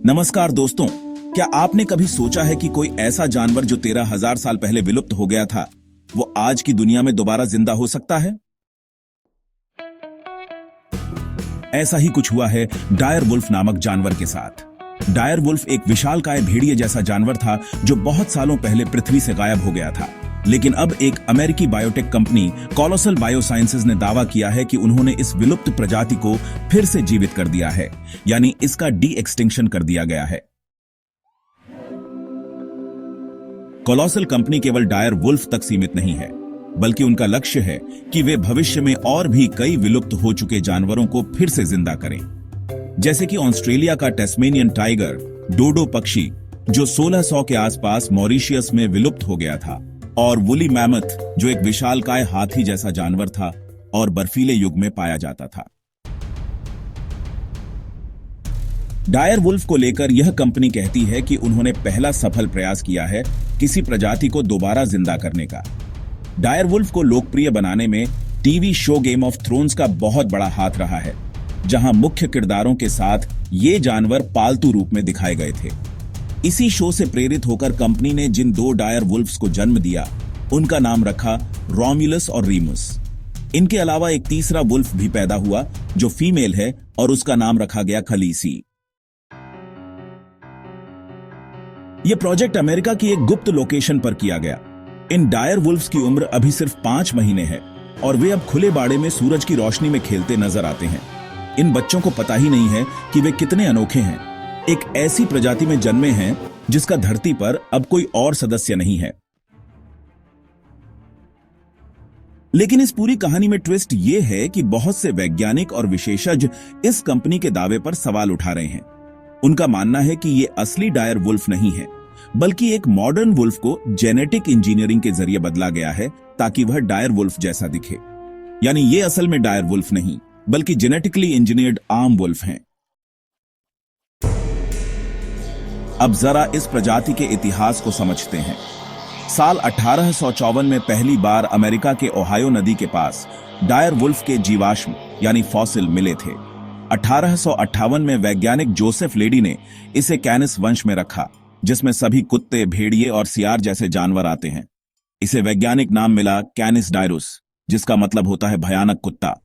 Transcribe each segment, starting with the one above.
नमस्कार दोस्तों, क्या आपने कभी सोचा है कि कोई ऐसा जानवर जो 13,000 साल पहले विलुप्त हो गया था, वो आज की दुनिया में दोबारा जिंदा हो सकता है? ऐसा ही कुछ हुआ है डायर वुल्फ नामक जानवर के साथ। डायर वुल्फ एक विशालकाय भेड़िए जैसा जानवर था जो बहुत सालों पहले पृथ्वी से गायब हो गया था। लेकिन अब एक अमेरिकी बायोटेक कंपनी कोलोसल बायोसाइंसेज ने दावा किया है कि उन्होंने इस विलुप्त प्रजाति को फिर से जीवित कर दिया है, यानी इसका डी एक्सटिंक्शन कर दिया गया है। कोलोसल कंपनी केवल डायर वुल्फ तक सीमित नहीं है, बल्कि उनका लक्ष्य है कि वे भविष्य में और भी कई विलुप्त हो चुके जानवरों को फिर से जिंदा करें, जैसे कि ऑस्ट्रेलिया का टेस्मेनियन टाइगर, डोडो पक्षी जो 1600 के आसपास मॉरिशियस में विलुप्त हो गया था, और वुली मैमथ जो एक विशालकाय हाथी जैसा जानवर था और बर्फीले युग में पाया जाता था। डायर वुल्फ को लेकर यह कंपनी कहती है कि उन्होंने पहला सफल प्रयास किया है किसी प्रजाति को दोबारा जिंदा करने का। डायर वुल्फ को लोकप्रिय बनाने में TV show game of thrones का बहुत बड़ा हाथ रहा है, जहां मुख्य किरदारों के साथ ये जानवर पालतू रूप में दिखाए गए थे। इसी शो से प्रेरित होकर कंपनी ने जिन दो डायर वुल्फ्स को जन्म दिया, उनका नाम रखा रोम्युलस और रीमस। इनके अलावा एक तीसरा वुल्फ भी पैदा हुआ जो फीमेल है और उसका नाम रखा गया खलीसी। यह प्रोजेक्ट अमेरिका की एक गुप्त लोकेशन पर किया गया। इन डायर वुल्फ्स की उम्र अभी सिर्फ 5 महीने है और वे अब खुले बाड़े में सूरज की रोशनी में खेलते नजर आते हैं। इन बच्चों को पता ही नहीं है कि वे कितने अनोखे हैं, एक ऐसी प्रजाति में जन्मे हैं जिसका धरती पर अब कोई और सदस्य नहीं है। लेकिन इस पूरी कहानी में ट्विस्ट यह है कि बहुत से वैज्ञानिक और विशेषज्ञ इस कंपनी के दावे पर सवाल उठा रहे हैं। उनका मानना है कि यह असली डायर वुल्फ नहीं है, बल्कि एक मॉडर्न वुल्फ को जेनेटिक इंजीनियरिंग के जरिए बदला गया है ताकि वह डायर वुल्फ जैसा दिखे। यानी यह असल में डायर वुल्फ नहीं, बल्कि जेनेटिकली इंजीनियर्ड आर्म वुल्फ हैं। अब जरा इस प्रजाति के इतिहास को समझते हैं। साल 1854 में पहली बार अमेरिका के ओहायो नदी के पास डायर वुल्फ के जीवाश्म यानी फॉसिल मिले थे। 1858 में वैज्ञानिक जोसेफ लेडी ने इसे कैनिस वंश में रखा, जिसमें सभी कुत्ते, भेड़िए और सियार जैसे जानवर आते हैं। इसे वैज्ञानिक नाम मिला कैनिस डायरुस, जिसका मतलब होता है भयानक कुत्ता।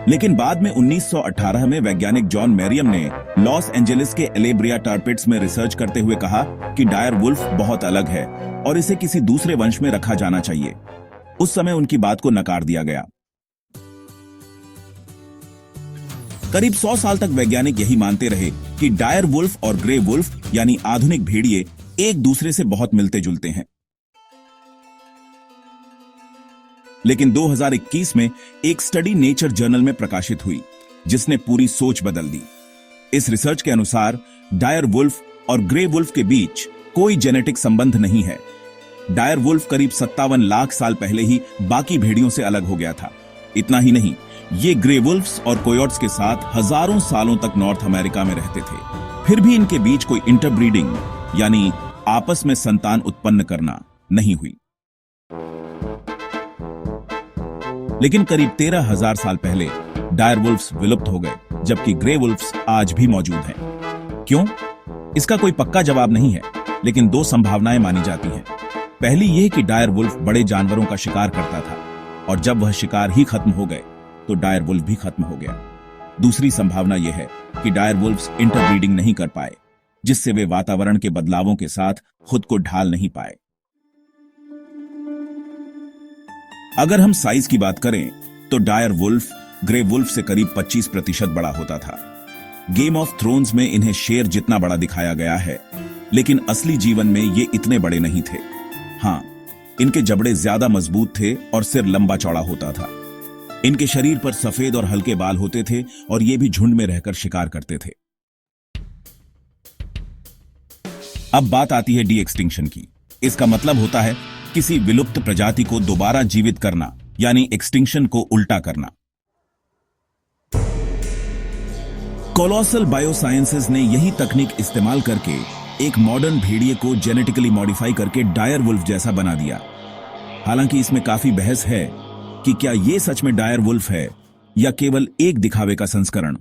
लेकिन बाद में 1918 में वैज्ञानिक जॉन मैरियम ने लॉस एंजेलिस के एलेब्रिया टारपिट्स में रिसर्च करते हुए कहा कि डायर वुल्फ बहुत अलग है और इसे किसी दूसरे वंश में रखा जाना चाहिए। उस समय उनकी बात को नकार दिया गया। करीब 100 साल तक वैज्ञानिक यही मानते रहे कि डायर वुल्फ और ग्रे वुल्फ यानी आधुनिक भेड़िए एक दूसरे से बहुत मिलते जुलते हैं। लेकिन 2021 में एक स्टडी नेचर जर्नल में प्रकाशित हुई, जिसने पूरी सोच बदल दी। इस रिसर्च के अनुसार डायर वुल्फ और ग्रे वुल्फ के बीच कोई जेनेटिक संबंध नहीं है। डायर वुल्फ करीब 57 लाख साल पहले ही बाकी भेड़ियों से अलग हो गया था। इतना ही नहीं, ये ग्रे वुल्फ्स और कोयोट्स के साथ हजारों सालों तक नॉर्थ अमेरिका में रहते थे। फिर भी इनके बीच कोई इंटरब्रीडिंग यानी आपस में संतान उत्पन्न करना नहीं हुई। लेकिन करीब 13,000 साल पहले डायर वुल्फ्स विलुप्त हो गए, जबकि ग्रे वुल्फ्स आज भी मौजूद हैं। क्यों? इसका कोई पक्का जवाब नहीं है, लेकिन 2 संभावनाएं मानी जाती हैं। पहली यह कि डायर वुल्फ बड़े जानवरों का शिकार करता था और जब वह शिकार ही खत्म हो गए तो डायर वुल्फ भी खत्म हो गया। दूसरी संभावना यह है कि डायर वुल्फ्स इंटरब्रीडिंग नहीं कर पाए, जिससे वे वातावरण के बदलावों के साथ खुद को ढाल नहीं पाए। अगर हम साइज की बात करें तो डायर वुल्फ ग्रे वुल्फ से करीब 25% बड़ा होता था। गेम ऑफ थ्रोन्स में इन्हें शेर जितना बड़ा दिखाया गया है, लेकिन असली जीवन में ये इतने बड़े नहीं थे। हां, इनके जबड़े ज्यादा मजबूत थे और सिर लंबा चौड़ा होता था। इनके शरीर पर सफेद और हल्के बाल होते थे और ये भी झुंड में रहकर शिकार करते थे। अब बात आती है डी एक्सटिंक्शन की। इसका मतलब होता है किसी विलुप्त प्रजाति को दोबारा जीवित करना, यानी एक्सटिंक्शन को उल्टा करना। कोलोसल बायोसाइंसेज ने यही तकनीक इस्तेमाल करके एक मॉडर्न भेड़िए को जेनेटिकली मॉडिफाई करके डायर वुल्फ जैसा बना दिया। हालांकि इसमें काफी बहस है कि क्या यह सच में डायर वुल्फ है या केवल एक दिखावे का संस्करण।